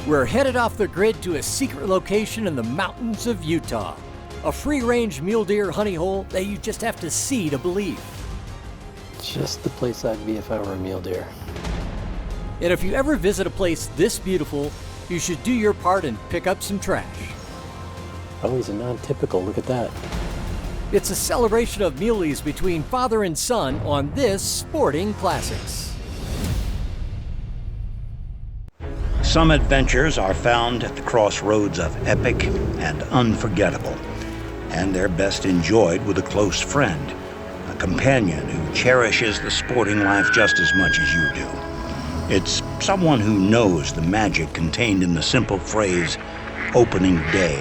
We're headed off the grid to a secret location in the mountains of Utah. A free-range mule deer honey hole that you just have to see to believe. Just the place I'd be if I were a mule deer. And if you ever visit a place this beautiful, you should do your part and pick up some trash. Oh, he's a non-typical, look at that. It's a celebration of Mulies between father and son on this Sporting Classics. Some adventures are found at the crossroads of epic and unforgettable, and they're best enjoyed with a close friend, a companion who cherishes the sporting life just as much as you do. It's someone who knows the magic contained in the simple phrase, opening day,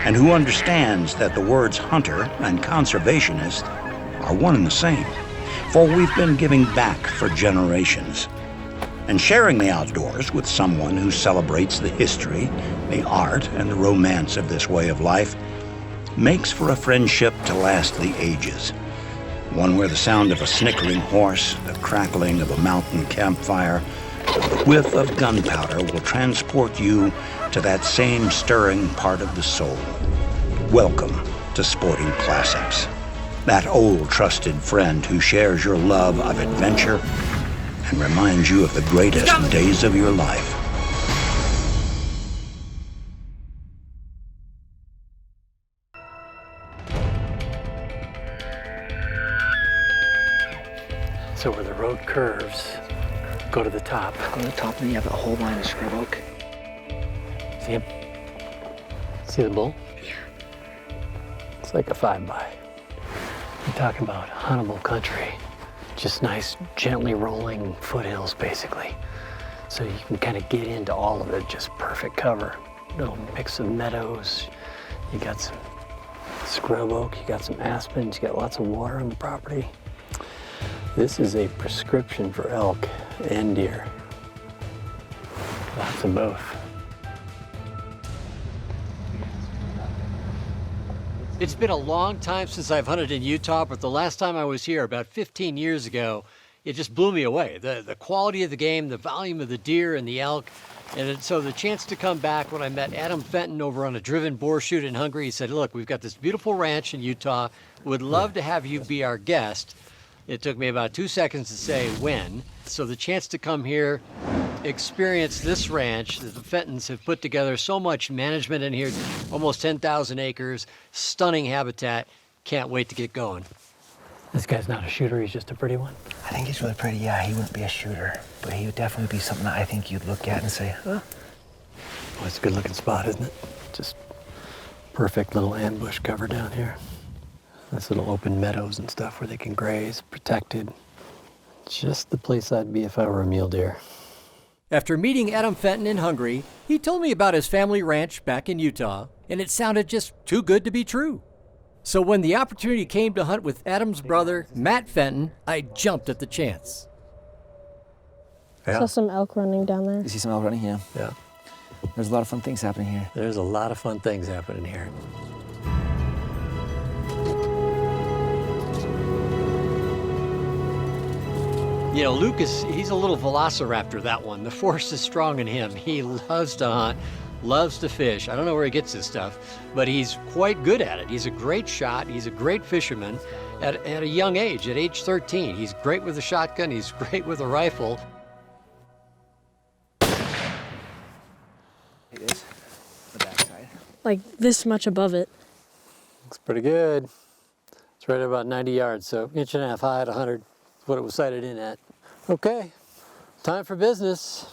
and who understands that the words hunter and conservationist are one and the same, for we've been giving back for generations. And sharing the outdoors with someone who celebrates the history, the art, and the romance of this way of life makes for a friendship to last the ages. One where the sound of a snickering horse, the crackling of a mountain campfire, the whiff of gunpowder will transport you to that same stirring part of the soul. Welcome to Sporting Classics. That old trusted friend who shares your love of adventure and reminds you of the greatest days of your life. So where the road curves, go to the top. Go to the top, and then you have a whole line of scrub oak. See him? See the bull? Yeah. It's like a 5x. You're talking about huntable country. Just nice, gently rolling foothills, basically. So you can kind of get into all of it, just perfect cover. Little mix of meadows. You got some scrub oak, you got some aspens, you got lots of water on the property. This is a prescription for elk and deer. Lots of both. It's been a long time since I've hunted in Utah, but the last time I was here, about 15 years ago, it just blew me away. The quality of the game, the volume of the deer and the elk. So the chance to come back when I met Adam Fenton over on a driven boar shoot in Hungary, he said, look, we've got this beautiful ranch in Utah. Would love to have you be our guest. It took me about 2 seconds to say when. So the chance to come here, experience this ranch that the Fentons have put together, so much management in here, almost 10,000 acres, stunning habitat. Can't wait to get going. This guy's not a shooter, he's just a pretty one. I think he's really pretty. Yeah, he wouldn't be a shooter, but he would definitely be something that I think you'd look at and say, huh? Well, it's a good looking spot, isn't it? Just perfect little ambush cover down here. Nice little open meadows and stuff where they can graze, protected. Just the place I'd be if I were a mule deer. After meeting Adam Fenton in Hungary, he told me about his family ranch back in Utah, and it sounded just too good to be true. So when the opportunity came to hunt with Adam's brother, Matt Fenton, I jumped at the chance. Saw some elk running down there. You see some elk running? Yeah. Yeah. There's a lot of fun things happening here. There's a lot of fun things happening here. You know, Luke he's a little velociraptor, that one. The force is strong in him. He loves to hunt, loves to fish. I don't know where he gets his stuff, but he's quite good at it. He's a great shot. He's a great fisherman at a young age, at age 13. He's great with a shotgun. He's great with a rifle. It is the backside. Like this much above it. Looks pretty good. It's right at about 90 yards, so inch and a half high at 100 is what it was sighted in at. Okay, time for business.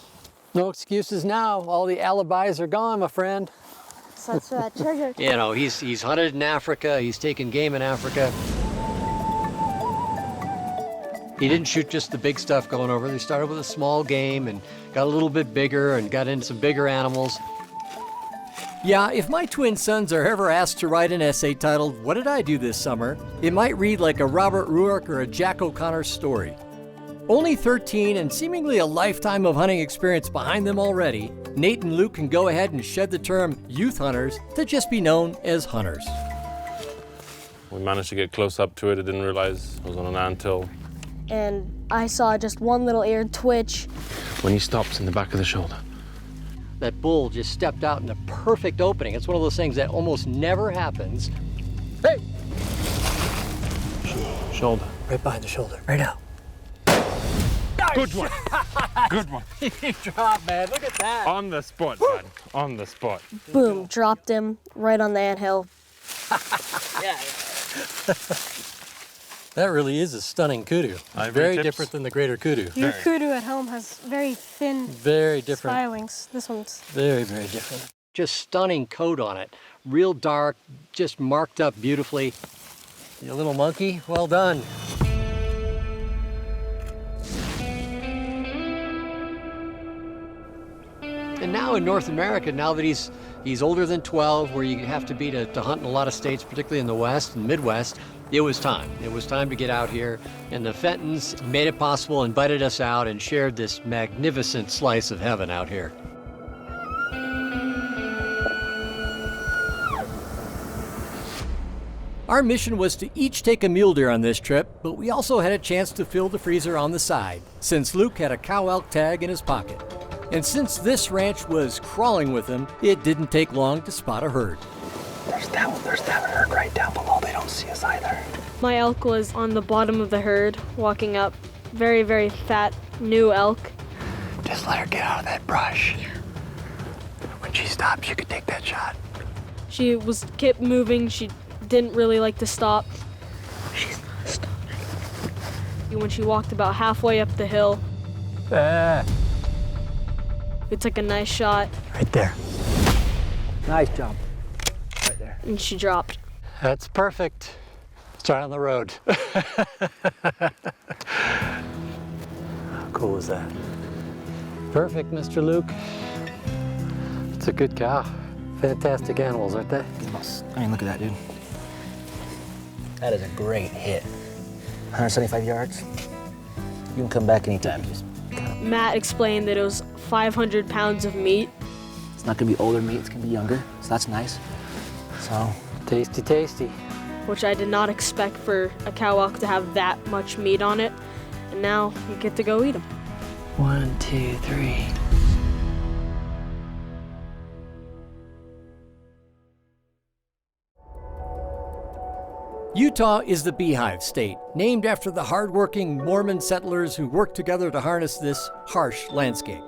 No excuses now. All the alibis are gone, my friend. So that's for that treasure. You know, he's hunted in Africa. He's taken game in Africa. He didn't shoot just the big stuff going over. They started with a small game and got a little bit bigger and got into some bigger animals. Yeah, if my twin sons are ever asked to write an essay titled, "What Did I Do This Summer?" it might read like a Robert Ruark or a Jack O'Connor story. Only 13 and seemingly a lifetime of hunting experience behind them already, Nate and Luke can go ahead and shed the term youth hunters to just be known as hunters. We managed to get close up to it. I didn't realize I was on an anthill. And I saw just one little ear twitch. When he stops in the back of the shoulder, That bull just stepped out in the perfect opening. It's one of those things that almost never happens. Hey! Shoulder. Right behind the shoulder. Right out. Good one. Good one. He dropped, man. Look at that. On the spot, bud. On the spot. Boom, dropped him right on the anthill. Yeah. That really is a stunning kudu. Ivory Very tips. different than the greater kudu. Your kudu at home has very thin Very different. spy wings. This one's Very, very different. Just stunning coat on it. Real dark, just marked up beautifully. You little monkey, well done. And now in North America, now that he's older than 12, where you have to be to hunt in a lot of states, particularly in the West and Midwest, it was time. It was time to get out here. And the Fentons made it possible, invited us out, and shared this magnificent slice of heaven out here. Our mission was to each take a mule deer on this trip, but we also had a chance to fill the freezer on the side, since Luke had a cow elk tag in his pocket. And since this ranch was crawling with him, it didn't take long to spot a herd. There's that herd right down below. They don't see us either. my elk was on the bottom of the herd, walking up. Very, very fat, new elk. Just let her get out of that brush. When she stops, you could take that shot. She kept moving. She didn't really like to stop. She's not stopping. When she walked about halfway up the hill, we took a nice shot, Right there. Nice job. Right there. and she dropped. That's perfect. Start on the road. How cool was that? Perfect, Mr. Luke. It's a good cow. Fantastic animals, aren't they? I mean, look at that, dude. That is a great hit. 175 yards. You can come back anytime. Just Matt explained that it was 500 pounds of meat. it's not gonna be older meat. It's gonna be younger. So that's nice. So Tasty, tasty. Which I did not expect for a cow elk to have that much meat on it. And now you get to go eat them. 1, 2, 3. Utah is the Beehive State, named after the hardworking Mormon settlers who worked together to harness this harsh landscape.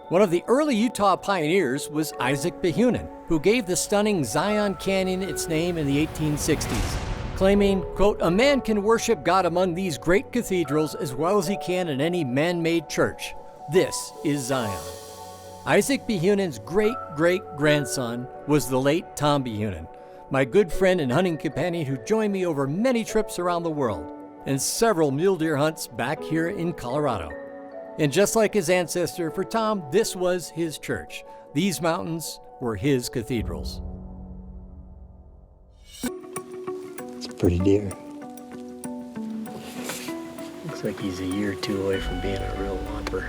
One of the early Utah pioneers was Isaac Behunin, who gave the stunning Zion Canyon its name in the 1860s, claiming, quote, "A man can worship God among these great cathedrals as well as he can in any man-made church. This is Zion." Isaac Behunin's great-great-grandson was the late Tom Behunin, my good friend and hunting companion who joined me over many trips around the world and several mule deer hunts back here in Colorado. And just like his ancestor, for Tom, this was his church. These mountains were his cathedrals. It's a pretty deer. Looks like he's a year or two away from being a real whopper.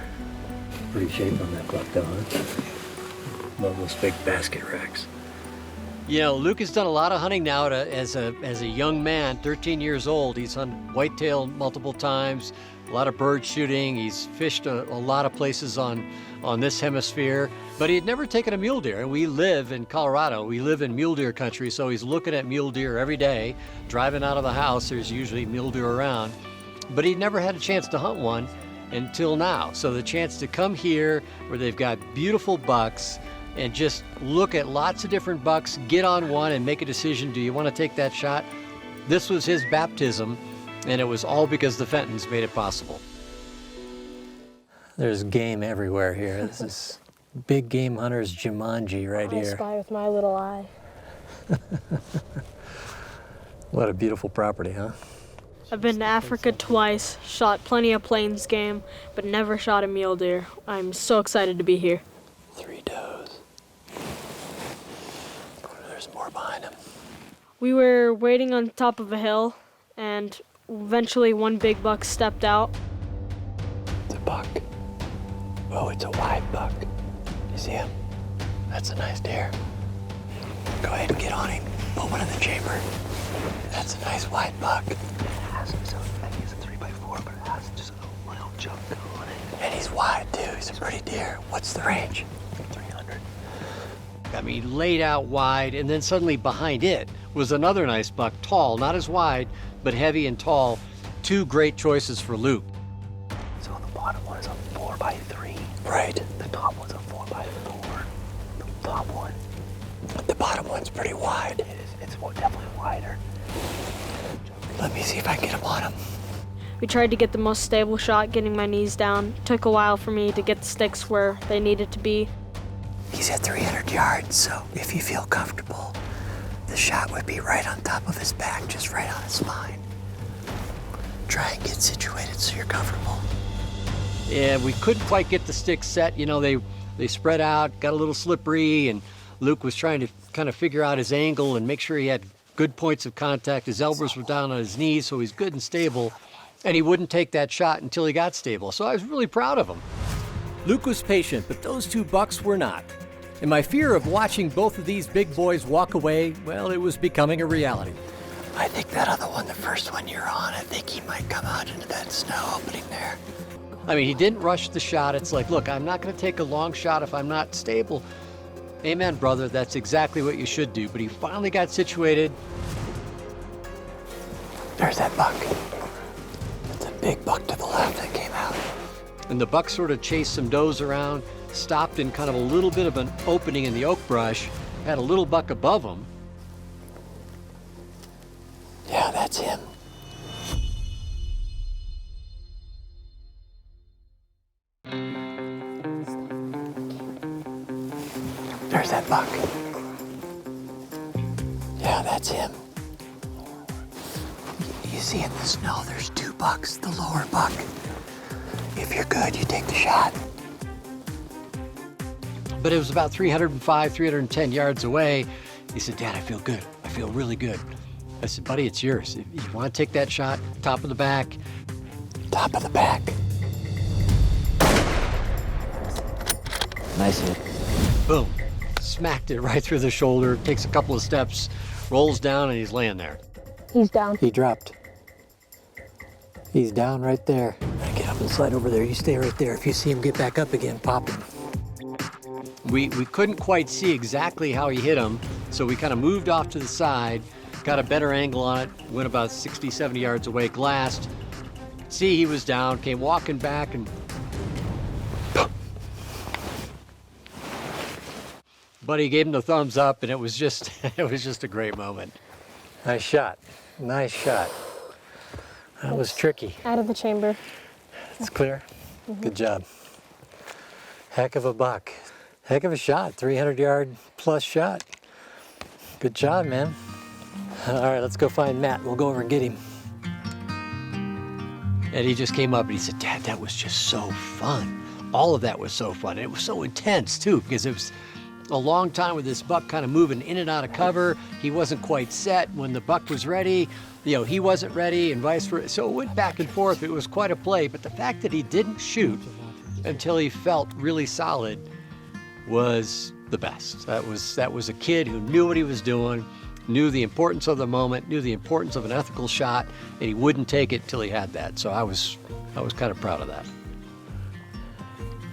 Pretty shape on that buck though, huh? Love those big basket racks. You know, Luke has done a lot of hunting now as a young man, 13 years old. He's hunted whitetail multiple times, a lot of bird shooting. He's fished a lot of places on this hemisphere, but he had never taken a mule deer. And we live in Colorado. We live in mule deer country, so he's looking at mule deer every day. Driving out of the house, there's usually mule deer around, but he'd never had a chance to hunt one until now. So the chance to come here where they've got beautiful bucks and just look at lots of different bucks, get on one and make a decision, do you want to take that shot? This was his baptism, and it was all because the Fentons made it possible. There's game everywhere here. This is big game hunter's Jumanji right I here. spy with my little eye. What a beautiful property, huh? I've been to Africa twice, shot plenty of plains game, but never shot a mule deer. I'm so excited to be here. 3 does. There's more behind him. We were waiting on top of a hill, and eventually one big buck stepped out. It's a buck. Oh, it's a wide buck. You see him? That's a nice deer. Go ahead and get on him. Put one in the chamber. That's a nice wide buck. I think it's a 3x4, but it has just a little jump on it. And he's wide too. He's a pretty deer. What's the range? 300. I mean, laid out wide, and then suddenly behind it was another nice buck, tall, not as wide, but heavy and tall. Two great choices for Luke. So the bottom one is a 4x3. Right. The top one's a 4x4. The top one. The bottom one's pretty wide. It is. It's definitely wider. Let me see if I can get him on him. We tried to get the most stable shot, getting my knees down. It took a while for me to get the sticks where they needed to be. He's at 300 yards, so if you feel comfortable, the shot would be right on top of his back, just right on his spine. Try and get situated so you're comfortable. Yeah, we couldn't quite get the sticks set. You know, they spread out, got a little slippery, and Luke was trying to kind of figure out his angle and make sure he had good points of contact. His elbows were down on his knees, so he's good and stable. And he wouldn't take that shot until he got stable. So I was really proud of him. Luke was patient, but those two bucks were not. And my fear of watching both of these big boys walk away, well, it was becoming a reality. I think that other one, the first one you're on, I think he might come out into that snow opening there. I mean, he didn't rush the shot. It's like, look, I'm not going to take a long shot if I'm not stable. Amen, brother. That's exactly what you should do. But he finally got situated. There's that buck. It's a big buck to the left that came out. And the buck sort of chased some does around, stopped in kind of a little bit of an opening in the oak brush, had a little buck above him. Yeah, that's him. There's that buck. Yeah, that's him. You see in the snow, there's two bucks, the lower buck. If you're good, you take the shot. But it was about 305, 310 yards away. He said, Dad, I feel good. I feel really good. I said, buddy, it's yours. If you want to take that shot, top of the back. Top of the back. Nice hit. Boom. Smacked it right through the shoulder, takes a couple of steps, rolls down, and he's laying there. He's down. He dropped. He's down right there. Get up and slide over there. You stay right there. If you see him get back up again, pop him. We couldn't quite see exactly how he hit him, so we kind of moved off to the side, got a better angle on it, went about 60, 70 yards away, glassed. See, he was down, came walking back, and Buddy gave him the thumbs up, and it was just a great moment. Nice shot. Nice shot. That was tricky. Out of the chamber. It's clear. Good job. Heck of a buck. Heck of a shot. 300-yard plus shot. Good job, man. All right, let's go find Matt. We'll go over and get him. And he just came up and he said, Dad, that was just so fun. All of that was so fun. And it was so intense, too, because it was a long time with this buck kind of moving in and out of cover. He wasn't quite set when the buck was ready. You know, he wasn't ready and vice versa. So it went back and forth. It was quite a play. But the fact that he didn't shoot until he felt really solid was the best. That was a kid who knew what he was doing, knew the importance of the moment, knew the importance of an ethical shot, and he wouldn't take it till he had that. So I was kind of proud of that.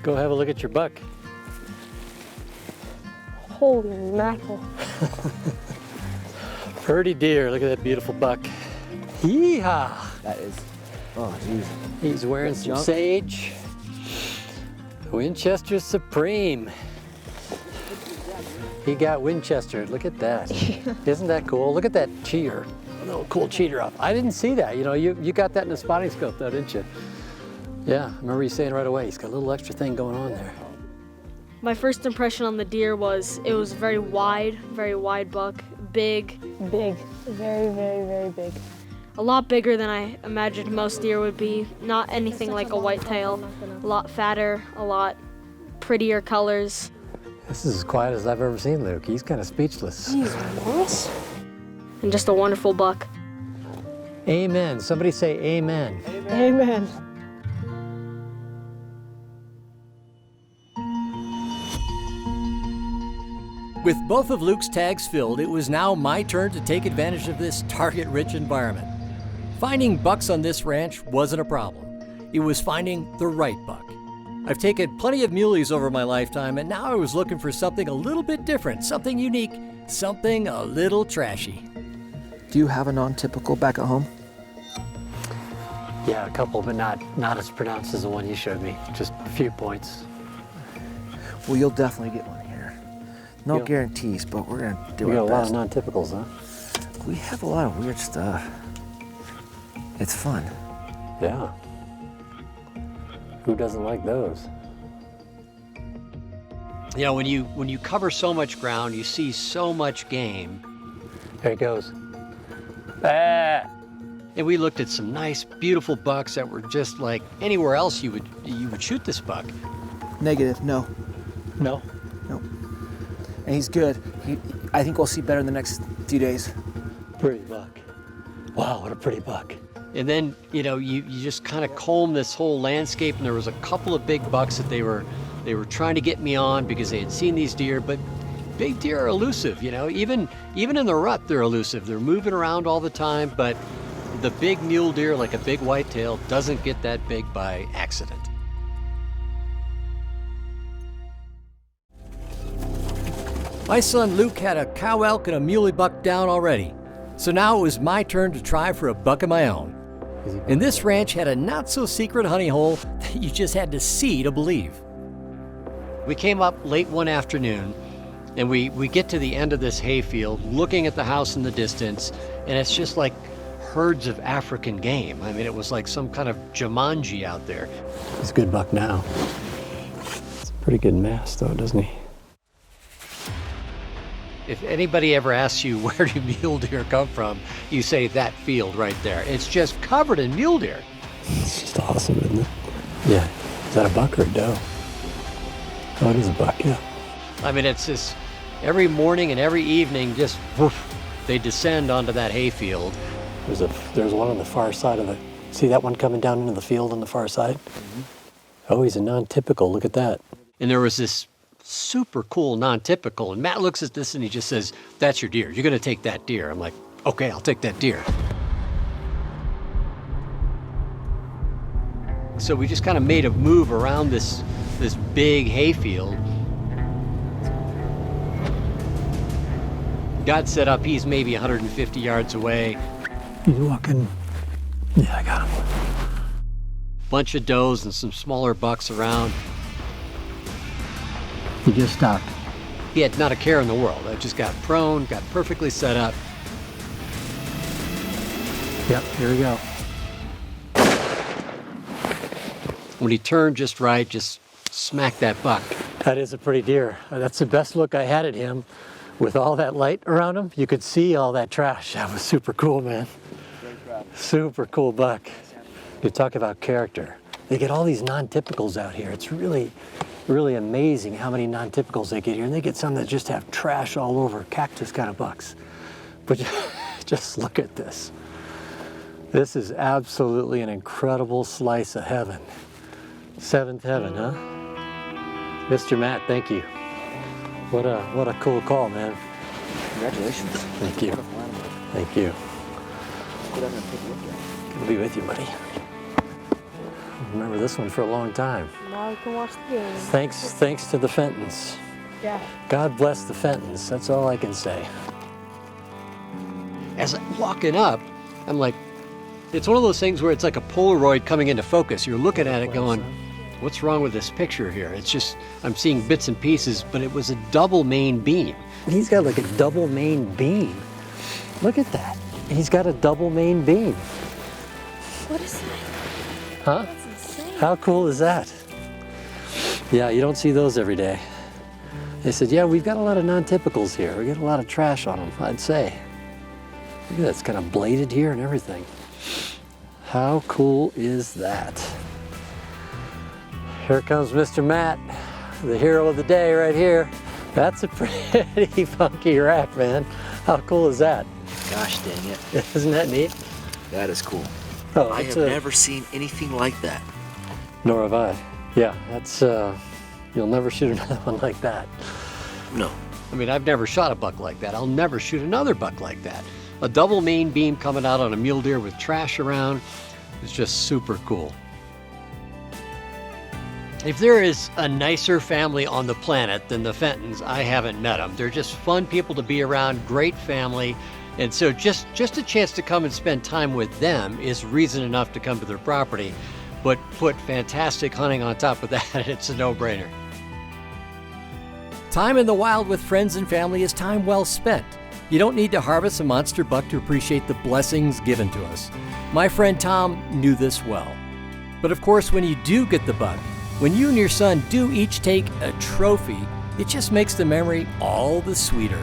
Go have a look at your buck. Holy mackerel. Pretty deer. Look at that beautiful buck. Yeehaw! That is, oh, geez. He's wearing some Jump. sage. Winchester Supreme. He got Winchester. Look at that. Isn't that cool? Look at that cheater. A little cool cheater up. I didn't see that. You know, you got that in the spotting scope though, didn't you? Yeah, I remember you saying right away, he's got a little extra thing going on there. My first impression on the deer was it was very wide buck, big. Big, very, very, very big. A lot bigger than I imagined most deer would be. Not anything like a whitetail. A lot fatter, a lot prettier colors. This is as quiet as I've ever seen Luke. He's kind of speechless. And just a wonderful buck. Amen. Somebody say amen. Amen. With both of Luke's tags filled, it was now my turn to take advantage of this target-rich environment. Finding bucks on this ranch wasn't a problem. It was finding the right buck. I've taken plenty of muleys over my lifetime, and now I was looking for something a little bit different, something unique, something a little trashy. Do you have a non-typical back at home? Yeah, a couple, but not as pronounced as the one you showed me. Just a few points. Well, you'll definitely get one here. No Yeah. guarantees, but we're gonna do We got our a lot best. of non-typicals, huh? We have a lot of weird stuff. It's fun. Yeah. Who doesn't like those? You know, when you cover so much ground, you see so much game. There it goes. Ah! And we looked at some nice, beautiful bucks that were just like anywhere else you would shoot this buck. Negative, no. No. No. And he's good. I think we'll see better in the next few days. Pretty buck. Wow, what a pretty buck. And then, you know, you just kind of comb this whole landscape, and there was a couple of big bucks that they were trying to get me on because they had seen these deer, but big deer are elusive, you know, even in the rut, they're elusive. They're moving around all the time, but the big mule deer, like a big whitetail, doesn't get that big by accident. My son Luke had a cow elk and a muley buck down already, so now it was my turn to try for a buck of my own. And this ranch had a not-so-secret honey hole that you just had to see to believe. We came up late one afternoon, and we get to the end of this hayfield, looking at the house in the distance, and it's just like herds of African game. I mean, it was like some kind of Jumanji out there. He's a good buck now. It's a pretty good mass, though, doesn't he? If anybody ever asks you where do mule deer come from, you say that field right there. It's just covered in mule deer. It's just awesome, isn't it? Yeah. Is that a buck or a doe? Oh, it is a buck, yeah. I mean, it's just every morning and every evening, just woof, they descend onto that hayfield. There's one on the far side of the. See that one coming down into the field on the far side? Mm-hmm. Oh, he's a non-typical. Look at that. And there was this super cool non-typical, and Matt looks at this and he just says, "That's your deer. You're going to take that deer." I'm like, "Okay, I'll take that deer." So we just kind of made a move around this big hayfield. Got set up. He's maybe 150 yards away. He's walking. Yeah, I got him. Bunch of does and some smaller bucks around. He just stopped. He had not a care in the world. I just got prone, got perfectly set up. Yep, here we go. When he turned just right, just smacked that buck. That is a pretty deer. That's the best look I had at him. With all that light around him, you could see all that trash. That was super cool, man. Super cool buck. You talk about character. They get all these non-typicals out here. It's really, really amazing how many non-typicals they get here. And they get some that just have trash all over, cactus kind of bucks. But just look at this. This is absolutely an incredible slice of heaven. Seventh heaven, huh? Mr. Matt, thank you. What a cool call, man. Congratulations. Thank you. Wonderful animal. Thank you. Go down there and take a look at it. Good to be with you, buddy. I'll remember this one for a long time. Now we can watch the game. Thanks to the Fentons. Yeah. God bless the Fentons. That's all I can say. As I'm walking up, I'm like, it's one of those things where it's like a Polaroid coming into focus. You're looking at it going, what's wrong with this picture here? It's just, I'm seeing bits and pieces, but it was a double main beam. He's got like a double main beam. Look at that. He's got a double main beam. What is that? Huh? That's insane. How cool is that? Yeah, you don't see those every day. They said, yeah, we've got a lot of non-typicals here. We get a lot of trash on them, I'd say. Look at that, it's kind of bladed here and everything. How cool is that? Here comes Mr. Matt, the hero of the day right here. That's a pretty funky rack, man. How cool is that? Gosh dang it. Isn't that neat? That is cool. Oh, I have never seen anything like that. Nor have I. Yeah, that's, you'll never shoot another one like that. No. I mean, I've never shot a buck like that. I'll never shoot another buck like that. A double main beam coming out on a mule deer with trash around is just super cool. If there is a nicer family on the planet than the Fentons, I haven't met them. They're just fun people to be around, great family. And so just a chance to come and spend time with them is reason enough to come to their property. But put fantastic hunting on top of that, it's a no-brainer. Time in the wild with friends and family is time well spent. You don't need to harvest a monster buck to appreciate the blessings given to us. My friend Tom knew this well. But of course, when you do get the buck, when you and your son do each take a trophy, it just makes the memory all the sweeter.